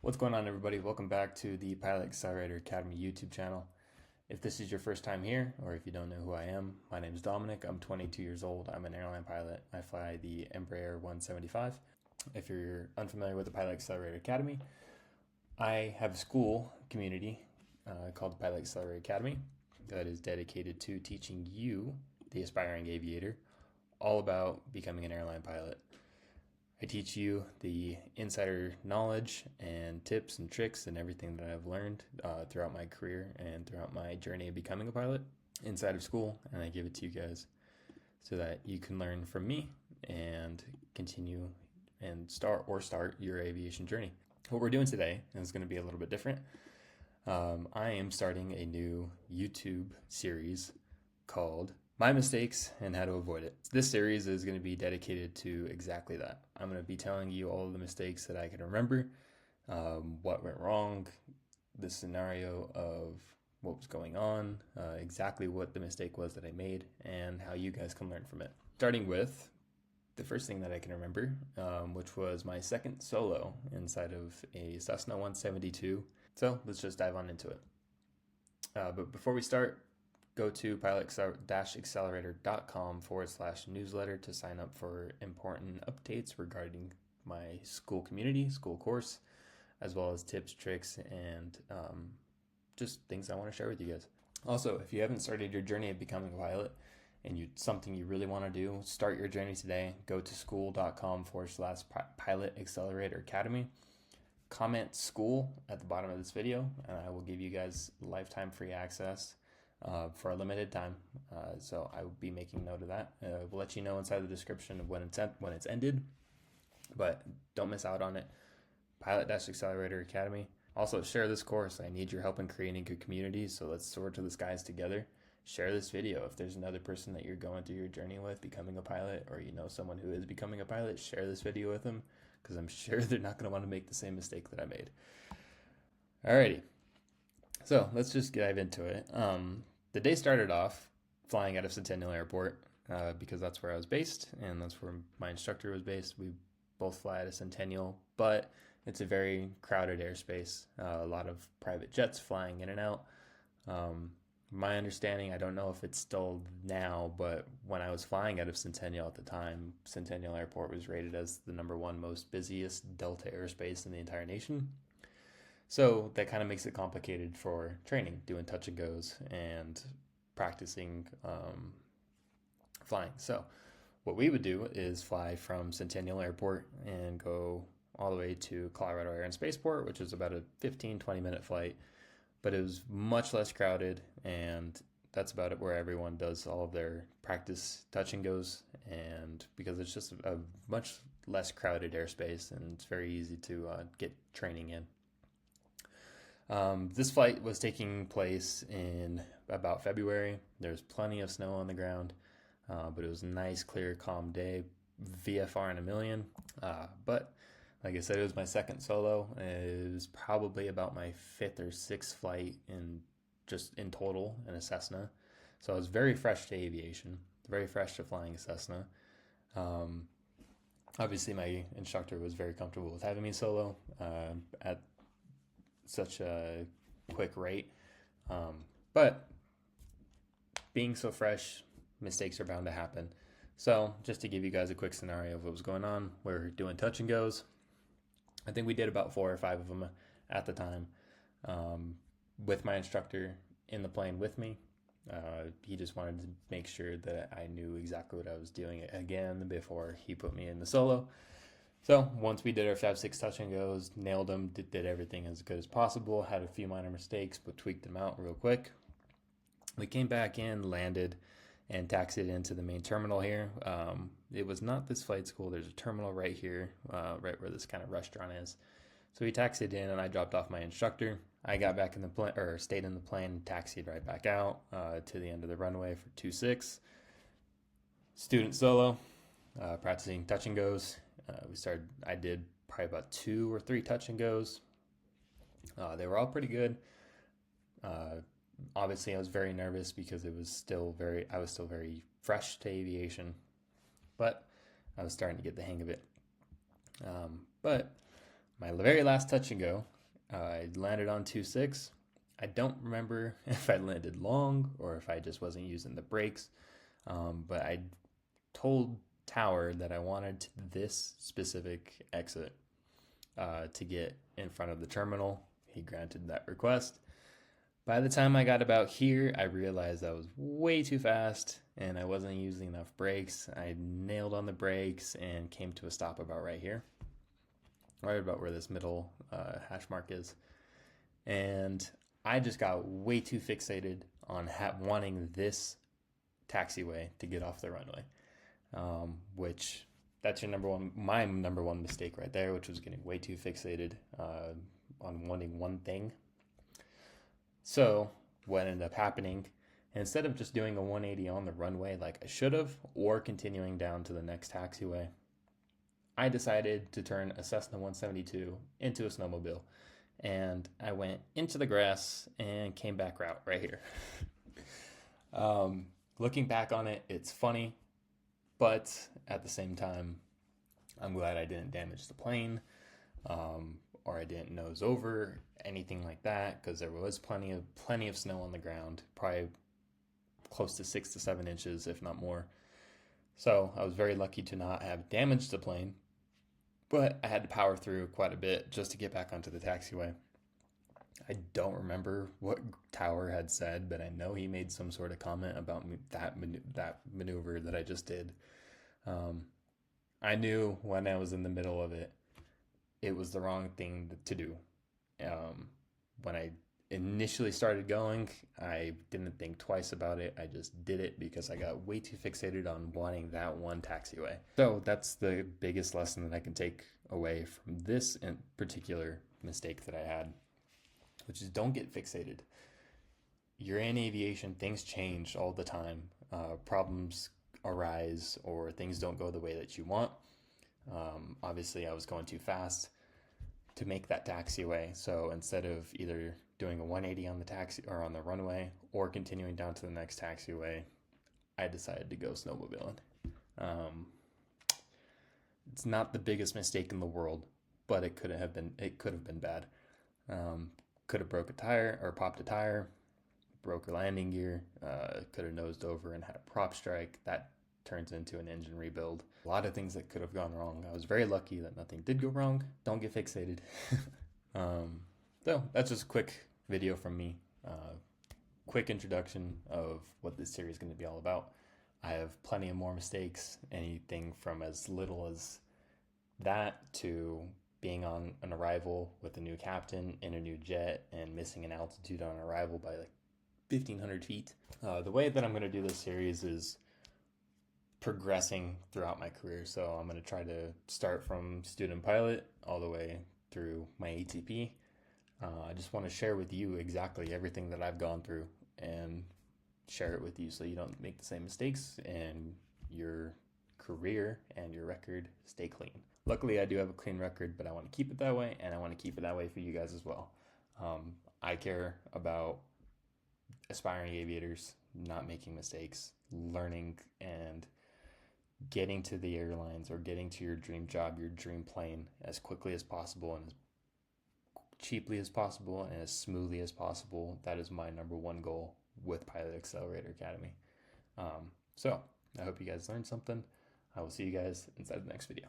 What's going on, everybody? Welcome back to the Pilot Accelerator Academy YouTube channel. If this is your first time here, or if you don't know who I am, my name is Dominic. I'm 22 years old. I'm an airline pilot. I fly the Embraer 175. If you're unfamiliar with the Pilot Accelerator Academy, I have a school community called the Pilot Accelerator Academy that is dedicated to teaching you, the aspiring aviator, all about becoming an airline pilot. I teach you the insider knowledge and tips and tricks and everything that I've learned throughout my career and throughout my journey of becoming a pilot inside of school, and I give it to you guys so that you can learn from me and continue and start your aviation journey. What we're doing today is going to be a little bit different. I am starting a new YouTube series called My Mistakes and How to Avoid It. This series is going to be dedicated to exactly that. I'm going to be telling you all of the mistakes that I can remember, what went wrong, the scenario of what was going on, exactly what the mistake was that I made, and how you guys can learn from it. Starting with the first thing that I can remember, which was my second solo inside of a Cessna 172. So let's just dive on into it. But before we start, go to pilot-accelerator.com/newsletter to sign up for important updates regarding my school community, school course, as well as tips, tricks, and just things I want to share with you guys. Also, if you haven't started your journey of becoming a pilot and something you really want to do, start your journey today. Go to skool.com/pilot accelerator academy. Comment school at the bottom of this video, and I will give you guys lifetime free access for a limited time. So I will be making note of that. We'll let you know inside the description of when it's ended, but don't miss out on it. Pilot-Accelerator Academy. Also, share this course. I need your help in creating a community, so let's soar to the skies together. Share this video. If there's another person that you're going through your journey with becoming a pilot, or you know someone who is becoming a pilot, share this video with them, because I'm sure they're not going to want to make the same mistake that I made. Alrighty, so let's just dive into it. The day started off flying out of Centennial Airport because that's where I was based, and that's where my instructor was based. We both fly out of Centennial, but it's a very crowded airspace. A lot of private jets flying in and out. My understanding, I don't know if it's still now, but when I was flying out of Centennial at the time, Centennial Airport was rated as the #1 most busiest Delta airspace in the entire nation. So that kind of makes it complicated for training, doing touch and goes and practicing flying. So what we would do is fly from Centennial Airport and go all the way to Colorado Air and Spaceport, which is about a 15-20 minute flight, but it was much less crowded, and that's about it where everyone does all of their practice touch and goes, and because it's just a much less crowded airspace and it's very easy to get training in. This flight was taking place in about February. There's plenty of snow on the ground, but it was a nice, clear, calm day, VFR in a million. But like I said, it was my second solo. It was probably about my 5th or 6th flight in total in a Cessna. So I was very fresh to aviation, very fresh to flying a Cessna. Obviously, my instructor was very comfortable with having me solo at such a quick rate. But being so fresh, mistakes are bound to happen. So just to give you guys a quick scenario of what was going on, we're doing touch and goes. I think we did about 4 or 5 of them at the time, with my instructor in the plane with me. He just wanted to make sure that I knew exactly what I was doing again before he put me in the solo. So once we did our 5-6 touch and goes, nailed them, did everything as good as possible, had a few minor mistakes, but tweaked them out real quick. We came back in, landed, and taxied into the main terminal here. It was not this flight school. There's a terminal right here, right where this kind of restaurant is. So we taxied in, and I dropped off my instructor. I got back in the plane, or stayed in the plane, and taxied right back out to the end of the runway for 2-6. Student solo, practicing touch and goes. I did probably about 2 or 3 touch and goes. They were all pretty good. Obviously I was very nervous because I was still very fresh to aviation, but I was starting to get the hang of it. But my very last touch and go, I landed on 2.6. I don't remember if I landed long or if I just wasn't using the brakes, but I told Tower that I wanted this specific exit to get in front of the terminal. He granted that request. By the time I got about here, I realized I was way too fast and I wasn't using enough brakes. I nailed on the brakes and came to a stop about right here, right about where this middle hash mark is. And I just got way too fixated on wanting this taxiway to get off the runway, which that's my number one mistake right there, which was getting way too fixated on wanting one thing. So what ended up happening, instead of just doing a 180 on the runway like I should have, or continuing down to the next taxiway, I decided to turn a Cessna 172 into a snowmobile. And I went into the grass and came back route right here. Looking back on it, it's funny, but at the same time, I'm glad I didn't damage the plane, or I didn't nose over, anything like that, because there was plenty of snow on the ground, probably close to 6 to 7 inches, if not more. So I was very lucky to not have damaged the plane, but I had to power through quite a bit just to get back onto the taxiway. I don't remember what Tower had said, but I know he made some sort of comment about that maneuver that I just did. I knew when I was in the middle of it, it was the wrong thing to do. When I initially started going, I didn't think twice about it. I just did it because I got way too fixated on wanting that one taxiway. So that's the biggest lesson that I can take away from this in particular mistake that I had, which is don't get fixated. You're in aviation, things change all the time. Problems arise or things don't go the way that you want. Obviously, I was going too fast to make that taxiway. So instead of either doing a 180 on the taxi or on the runway or continuing down to the next taxiway, I decided to go snowmobiling. It's not the biggest mistake in the world, but it could have been bad. Could have broke a tire or popped a tire, broke a landing gear, could have nosed over and had a prop strike. That turns into an engine rebuild. A lot of things that could have gone wrong. I was very lucky that nothing did go wrong. Don't get fixated. So that's just a quick video from me. Quick introduction of what this series is going to be all about. I have plenty of more mistakes, anything from as little as that to being on an arrival with a new captain in a new jet and missing an altitude on arrival by like 1,500 feet. The way that I'm going to do this series is progressing throughout my career. So I'm going to try to start from student pilot all the way through my ATP. I just want to share with you exactly everything that I've gone through and share it with you so you don't make the same mistakes and your career and your record stay clean. Luckily, I do have a clean record, but I want to keep it that way, and I want to keep it that way for you guys as well. I care about aspiring aviators not making mistakes, learning and getting to the airlines or getting to your dream job, your dream plane as quickly as possible and as cheaply as possible and as smoothly as possible. That is my number one goal with Pilot Accelerator Academy. So I hope you guys learned something. I will see you guys inside the next video.